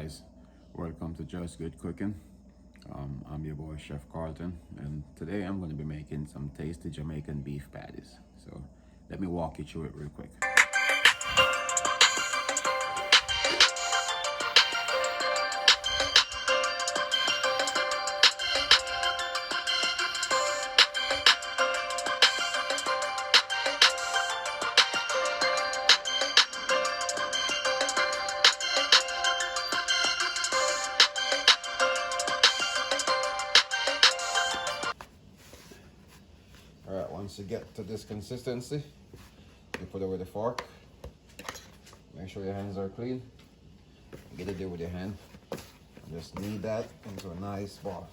guys, welcome to Just Good Cooking. I'm your boy Chef Carlton, and today I'm going to be making some tasty Jamaican beef patties. So let me walk you through it real quick. All right, once you get to this consistency, you put it with a fork. Make sure your hands are clean. Get it there with your hand. Just knead that into a nice ball.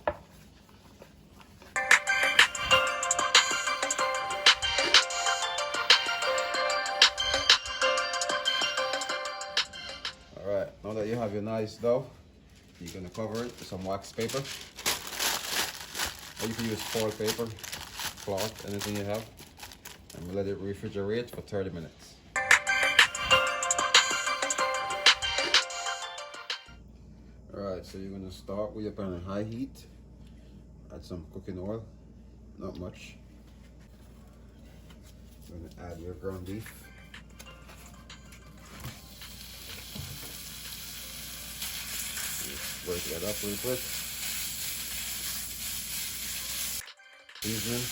All right, now that you have your nice dough, you're gonna cover it with some wax paper. Or you can use foil paper, cloth, anything you have. And let it refrigerate for 30 minutes. Alright, so you're gonna start with your pan on high heat. Add some cooking oil, not much. You're gonna add your ground beef. Just break that up real quick. Seasoning,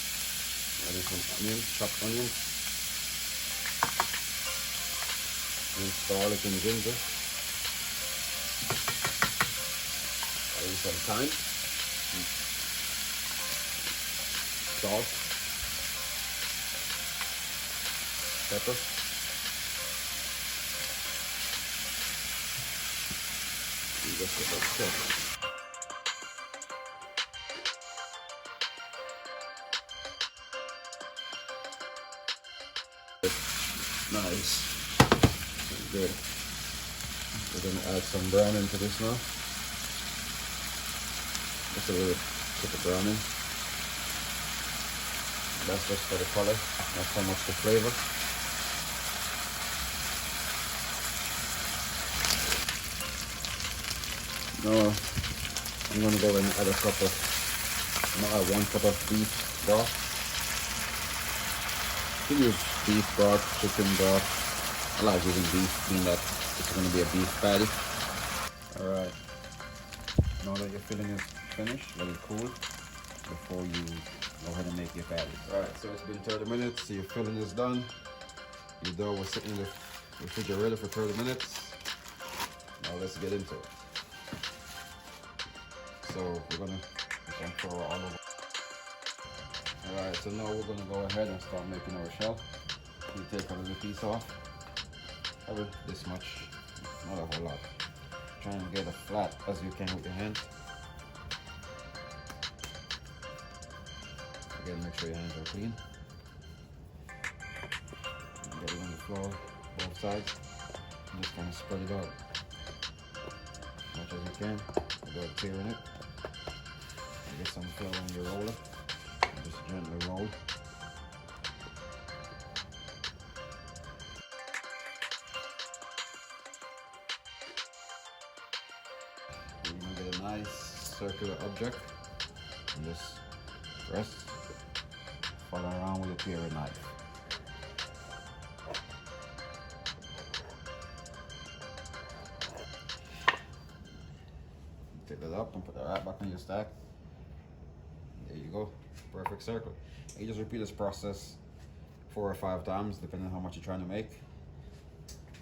adding some onions, chopped onions, minced garlic and ginger. Adding some thyme, salt, pepper, and just a bit of salt. Nice. Good. We're going to add some brown into this now. Just a little bit of browning. That's just for the color, not so much the flavor. Now I'm going to go and add one cup of beef broth. You can use beef broth, chicken broth. I like using beef, being that it's going to be a beef patty. Alright, now that your filling is finished, let it cool before you go ahead and make your patties. Alright, so it's been 30 minutes, so your filling is done. Your dough was sitting in the refrigerator for 30 minutes. Now let's get into it. So we're going to pour all over. Alright, so now we're going to go ahead and start making our shell. You take a little piece off, probably this much, not a whole lot. Try and get as flat as you can with your hand. Again, make sure your hands are clean. And get it on the floor, both sides. And just kind of spread it out as much as you can without tearing it. And get some flour on your roller. Just gently roll. You're going to get a nice circular object and just rest, follow around with a pair of knife. Take that up and put that right back on your stack. There you go. Perfect circle. You just repeat this process 4 or 5 times depending on how much you're trying to make.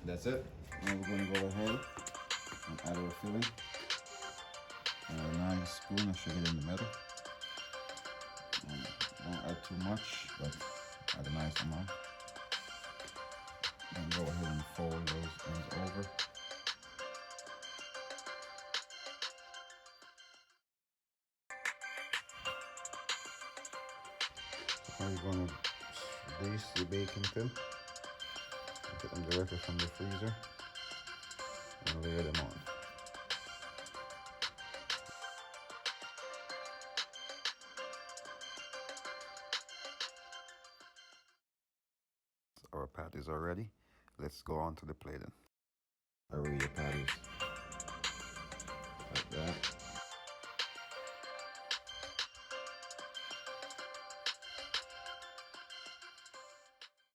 That's it. Now we're going to go ahead and add our filling. And a nice spoon of sugar in the middle. And don't add too much, but add a nice amount. And go ahead and fold those ends over. Now you're going to grease your baking tin. Get them directly from the freezer and layer them on. Our patties are ready. Let's go on to the plating. Array your patties